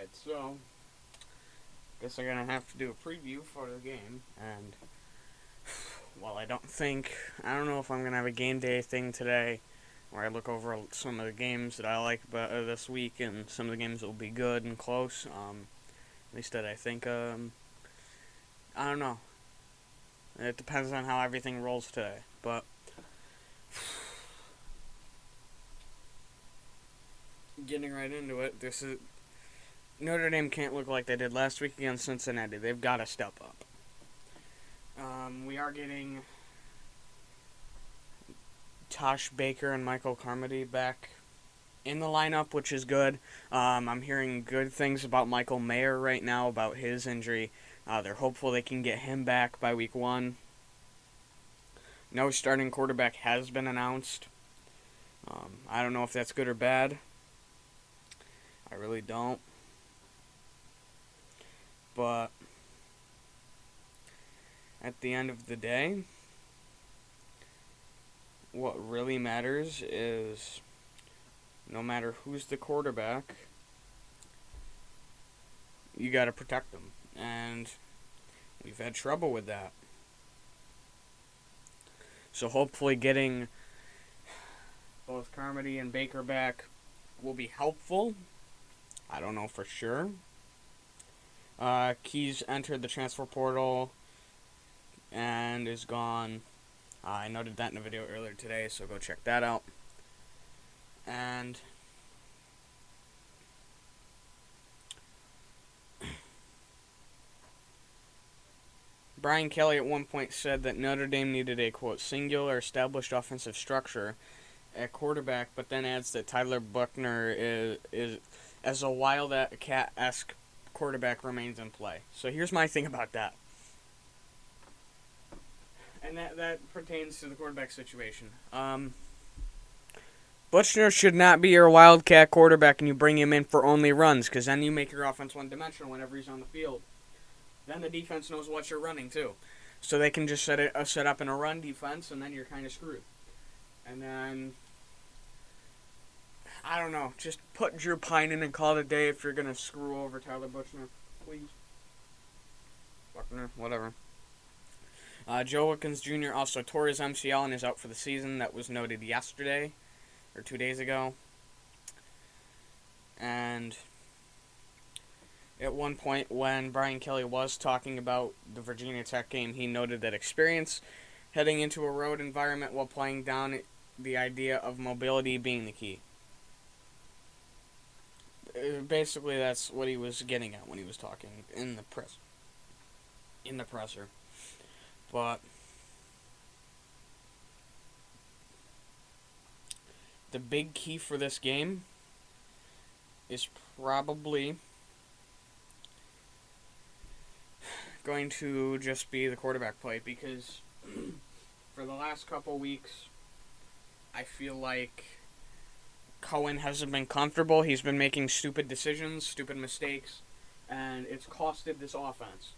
Alright, so guess I'm gonna have to do a preview for the game, and well, I don't know if I'm gonna have a game day thing today where I look over some of the games that I like about this week and some of the games that will be good and close. At least that I think. I don't know. It depends on how everything rolls today, but getting right into it, this is Notre Dame can't look like they did last week against Cincinnati. They've got to step up. We are getting Tosh Baker and Michael Carmody back in the lineup, which is good. I'm hearing good things about Michael Mayer right now about his injury. They're hopeful they can get him back by week 1. No starting quarterback has been announced. I don't know if that's good or bad. I really don't. But at the end of the day, what really matters is no matter who's the quarterback, you got to protect them. And we've had trouble with that. So hopefully getting both Carmody and Baker back will be helpful. I don't know for sure. Keys entered the transfer portal and is gone. I noted that in a video earlier today, so go check that out. And Brian Kelly at one point said that Notre Dame needed a, quote, singular established offensive structure at quarterback, but then adds that Tyler Buckner is as a Wildcat-esque quarterback remains in play. So here's my thing about that. And that pertains to the quarterback situation. Buchner should not be your Wildcat quarterback and you bring him in for only runs, because then you make your offense one-dimensional whenever he's on the field. Then the defense knows what you're running, too. So they can just set up in a run defense, and then you're kind of screwed. And then, I don't know, just put Drew Pine in and call it a day if you're going to screw over Tyler Buchner. Please. Buckner, whatever. Joe Wilkins Jr. also tore his MCL and is out for the season. That was noted yesterday, or 2 days ago. And at one point when Brian Kelly was talking about the Virginia Tech game, he noted that experience heading into a road environment while playing down the idea of mobility being the key. Basically, that's what he was getting at when he was talking in the presser. But the big key for this game is probably going to just be the quarterback play, because for the last couple weeks, I feel like Cohen hasn't been comfortable. He's been making stupid decisions, stupid mistakes, and it's costed this offense.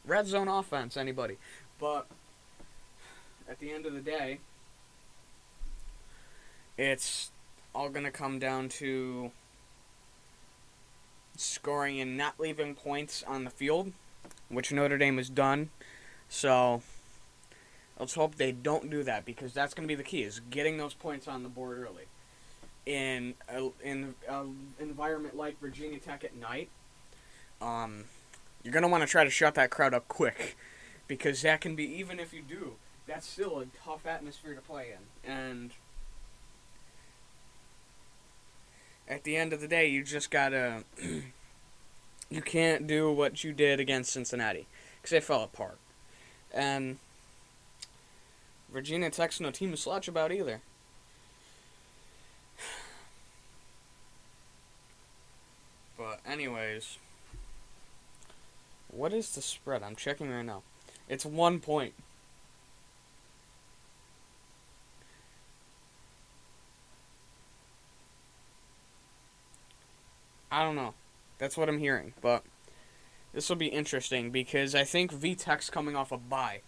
Red zone offense, anybody. But at the end of the day, it's all going to come down to scoring and not leaving points on the field, which Notre Dame has done. So let's hope they don't do that, because that's going to be the key, is getting those points on the board early. In an environment like Virginia Tech at night, you're going to want to try to shut that crowd up quick, because that can be, even if you do, that's still a tough atmosphere to play in. And at the end of the day, you just got to you can't do what you did against Cincinnati, because they fell apart. And Virginia Tech's no team to slouch about either. But anyways, what is the spread? I'm checking right now. It's 1 point. I don't know. That's what I'm hearing. But this will be interesting, because I think VTech's coming off a bye.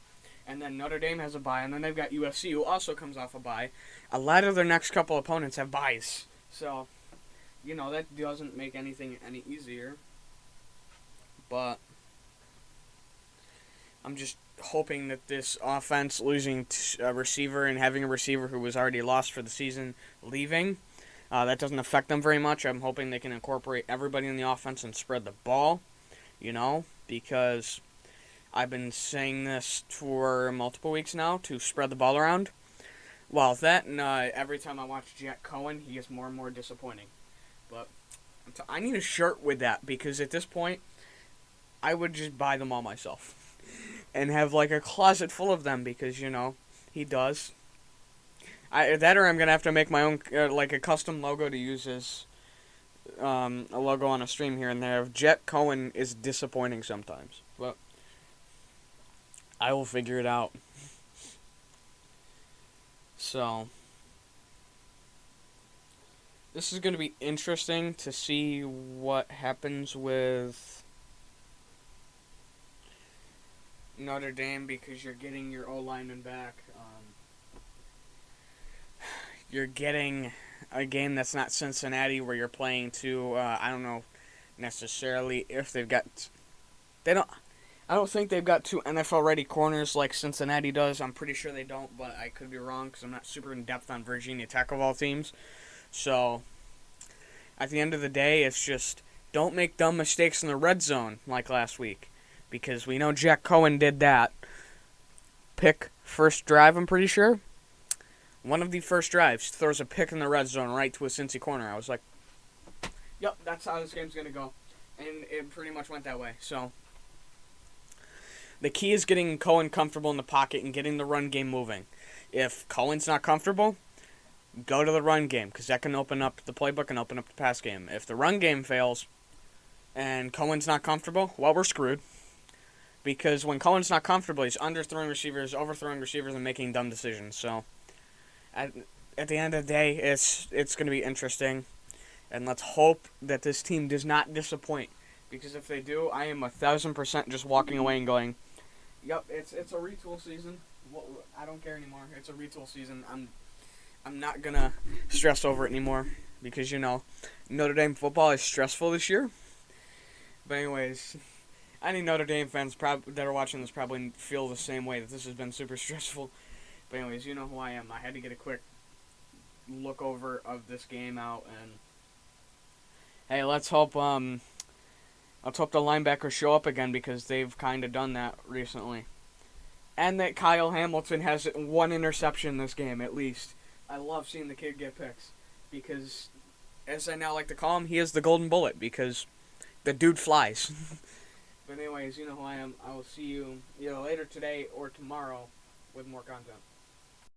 And then Notre Dame has a bye, and then they've got USC, who also comes off a bye. A lot of their next couple opponents have byes. So that doesn't make anything any easier. But I'm just hoping that this offense, losing a receiver and having a receiver who was already lost for the season leaving, that doesn't affect them very much. I'm hoping they can incorporate everybody in the offense and spread the ball, because I've been saying this for multiple weeks now to spread the ball around. Well, that and every time I watch Jack Cohen, he gets more and more disappointing. But I need a shirt with that because at this point, I would just buy them all myself and have like a closet full of them because he does. That or I'm gonna have to make my own like a custom logo to use as a logo on a stream here and there. Jet Cohen is disappointing sometimes, but I will figure it out. So this is going to be interesting to see what happens with Notre Dame because you're getting your O-lineman back. You're getting a game that's not Cincinnati where you're playing to, I don't know necessarily if they've got... I don't think they've got two NFL-ready corners like Cincinnati does. I'm pretty sure they don't, but I could be wrong because I'm not super in-depth on Virginia Tech of all teams. So, at the end of the day, it's just don't make dumb mistakes in the red zone like last week. Because we know Jack Cohen did that. Pick first drive, I'm pretty sure. One of the first drives throws a pick in the red zone right to a Cincy corner. I was like, yep, that's how this game's going to go. And it pretty much went that way. So, the key is getting Cohen comfortable in the pocket and getting the run game moving. If Cohen's not comfortable, go to the run game because that can open up the playbook and open up the pass game. If the run game fails and Cohen's not comfortable, well, we're screwed. Because when Cohen's not comfortable, he's underthrowing receivers, overthrowing receivers, and making dumb decisions. So, at the end of the day, it's going to be interesting. And let's hope that this team does not disappoint. Because if they do, I am 1,000% just walking away and going, yep, it's a retool season. Well, I don't care anymore. It's a retool season. I'm not going to stress over it anymore. Because, Notre Dame football is stressful this year. But anyways... Any Notre Dame fans that are watching this probably feel the same way, that this has been super stressful. But anyways, you know who I am. I had to get a quick look over of this game out, and hey, let's hope the linebackers show up again because they've kind of done that recently. And that Kyle Hamilton has one interception this game, at least. I love seeing the kid get picks because, as I now like to call him, he is the golden bullet because the dude flies. But anyways, you know who I am. I will see you either later today or tomorrow with more content.